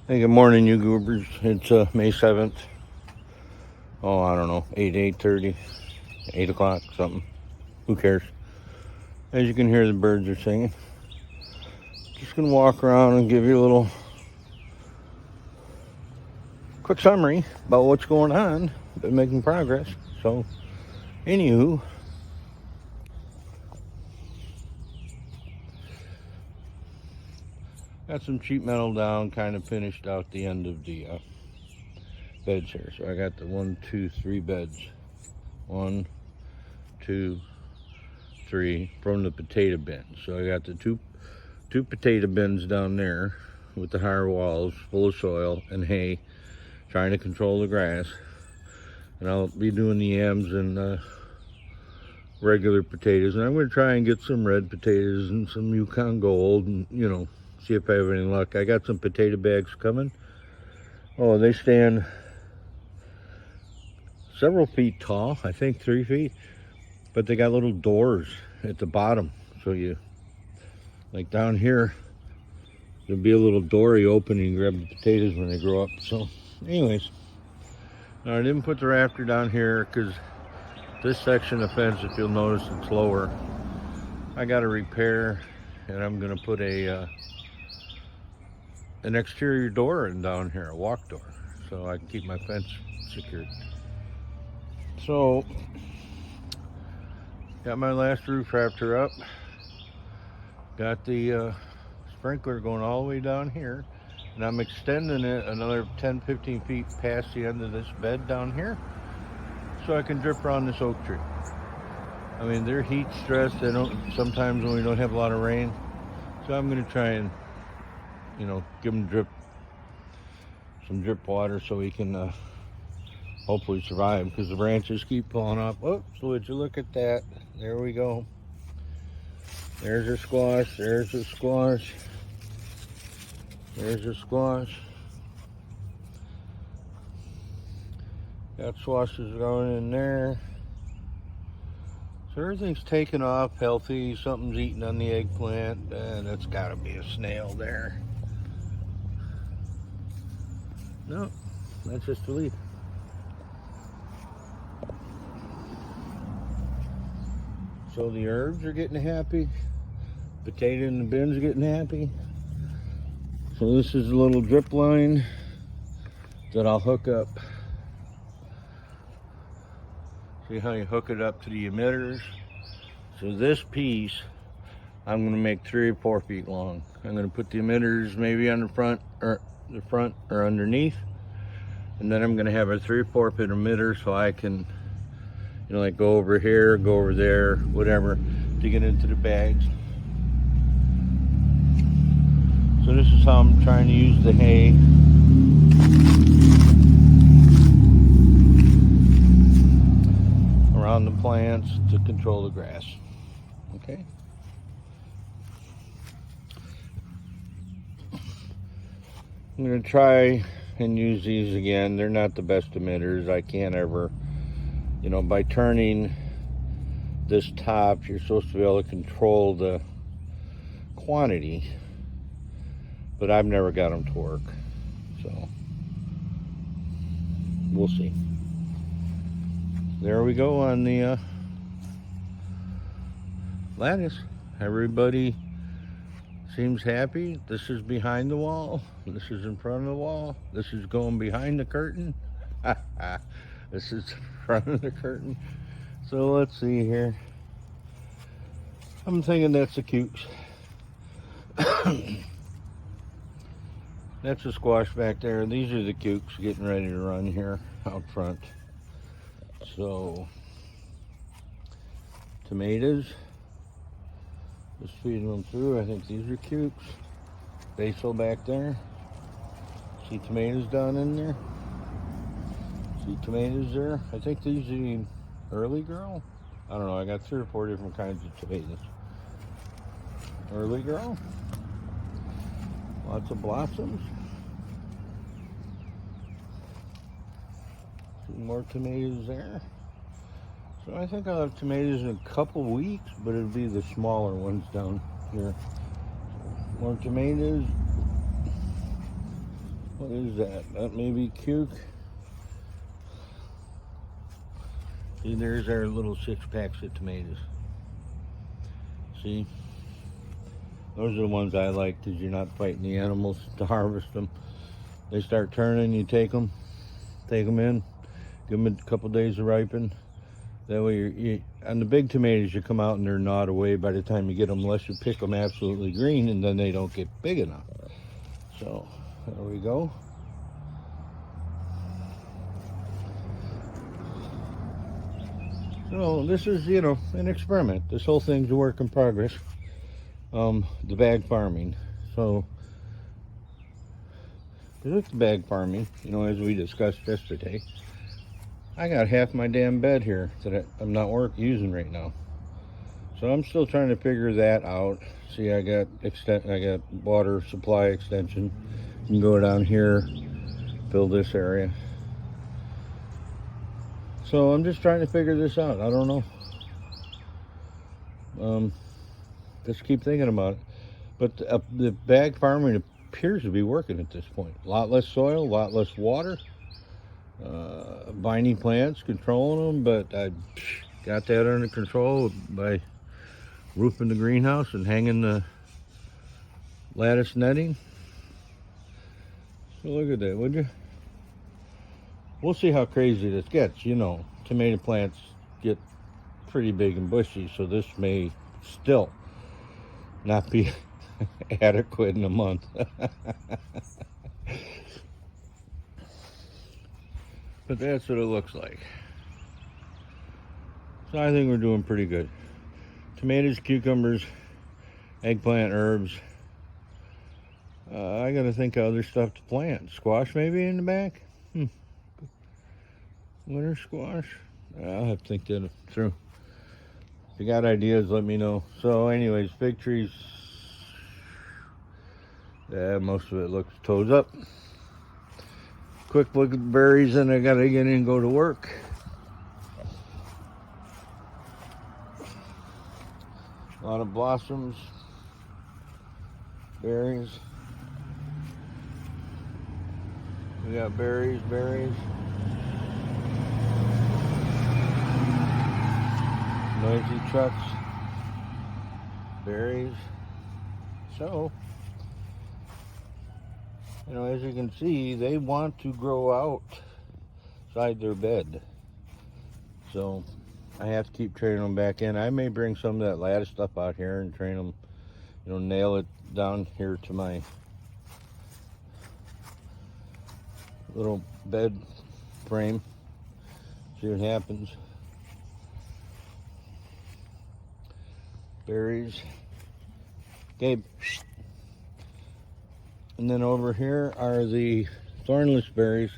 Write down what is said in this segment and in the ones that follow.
Hey, good morning, you goobers. It's May 7th. Oh, I don't know, 8:30, 8 o'clock, something. Who cares? As you can hear, the birds are singing. Just going to walk around and give you a little quick summary about what's going on. Been making progress. So, anywho, got some sheet metal down, kind of finished out the end of the beds here. So I got the 1, 2, 3 beds. 1, 2, 3 from the potato bin. So I got the two potato bins down there with the higher walls full of soil and hay, trying to control the grass. And I'll be doing the yams and regular potatoes. And I'm going to try and get some red potatoes and some Yukon Gold and, see if I have any luck. I got some potato bags coming. Oh, they stand several feet tall, I think 3 feet. But they got little doors at the bottom. So like down here, there'll be a little door you open and you grab the potatoes when they grow up. So anyways, now I didn't put the rafter down here because this section of fence, if you'll notice, it's lower. I got to repair, and I'm going to put an exterior door in down here, a walk door, so I can keep my fence secured. So, got my last roof rafter up. Got the sprinkler going all the way down here, and I'm extending it another 10-15 feet past the end of this bed down here so I can drip around this oak tree. I mean, they're heat stressed. They don't, sometimes when we don't have a lot of rain. So I'm going to try and, give them some drip water so we can hopefully survive, because the branches keep falling off. Oh, so would you look at that? There we go. There's a squash. There's a squash. There's a squash. Got squashes going in there. So everything's taken off, healthy. Something's eating on the eggplant, and it's got to be a snail there. No, that's just a leaf. So the herbs are getting happy. Potato in the bin's getting happy. So this is a little drip line that I'll hook up. See how you hook it up to the emitters? So this piece, I'm going to make 3 or 4 feet long. I'm going to put the emitters maybe on the front or underneath. And then I'm going to have a 3 or 4 foot emitter so I can, like go over here, go over there, whatever, to get into the bags. So this is how I'm trying to use the hay. Around the plants to control the grass. Okay. I'm going to try and use these again. They're not the best emitters. I can't ever, by turning this top, you're supposed to be able to control the quantity, but I've never got them to work. So we'll see. There we go on the lattice. Everybody seems happy. This is behind the wall. This is in front of the wall. This is going behind the curtain. This is in front of the curtain. So let's see here. I'm thinking that's a cukes. That's a squash back there. These are the cukes getting ready to run here out front. So, tomatoes, just feeding them through. I think these are cukes. Basil back there. See tomatoes down in there? See tomatoes there? I think these are the early girl. I don't know, I got 3 or 4 different kinds of tomatoes. Early girl. Lots of blossoms. Some more tomatoes there. So I think I'll have tomatoes in a couple weeks, but it'll be the smaller ones down here. More tomatoes. What is that? That may be cuke. See, there's our little 6-packs of tomatoes. See? Those are the ones I like because you're not fighting the animals to harvest them. They start turning, you take them in, give them a couple days to ripen. That way, on the big tomatoes, you come out and they're gnawed away by the time you get them, unless you pick them absolutely green, and then they don't get big enough. So, there we go. So, this is, an experiment. This whole thing's a work in progress. The bag farming. So, with the bag farming, as we discussed yesterday, I got half my damn bed here that I'm not using right now. So I'm still trying to figure that out. See, I got water supply extension. You can go down here, fill this area. So I'm just trying to figure this out. I don't know. Just keep thinking about it. But the bag farming appears to be working at this point. A lot less soil, a lot less water. Binding plants, controlling them, but I got that under control by roofing the greenhouse and hanging the lattice netting. So look at that, would you? We'll see how crazy this gets. Tomato plants get pretty big and bushy, so this may still not be adequate in a month. But that's what it looks like. So I think we're doing pretty good. Tomatoes, cucumbers, eggplant, herbs. I gotta think of other stuff to plant. Squash maybe in the back? Winter squash? I'll have to think that through. If you got ideas, let me know. So anyways, fig trees. Yeah, most of it looks toes up. Quick look at the berries, and I gotta get in and go to work. A lot of blossoms, berries. We got berries. Noisy trucks, berries. So, as you can see, they want to grow outside their bed. So I have to keep training them back in. I may bring some of that lattice stuff out here and train them, nail it down here to my little bed frame. See what happens. Berries. Okay. And then over here are the thornless berries.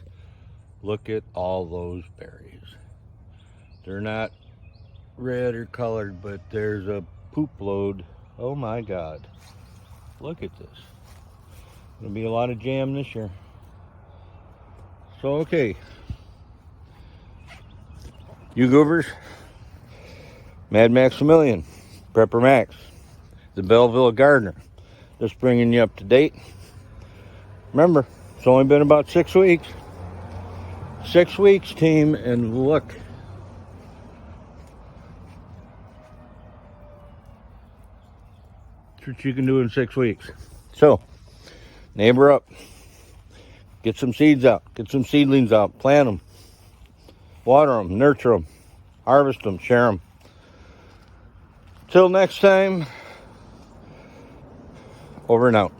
Look at all those berries. They're not red or colored, but there's a poop load. Oh my God. Look at this. Gonna be a lot of jam this year. So, okay. You goobers, Mad Maximilian, Prepper Max, the Belleville Gardener, just bringing you up to date. Remember, it's only been about 6 weeks. 6 weeks, team, and look. That's what you can do in 6 weeks. So, neighbor up. Get some seeds out. Get some seedlings out. Plant them. Water them. Nurture them. Harvest them. Share them. Till next time, over and out.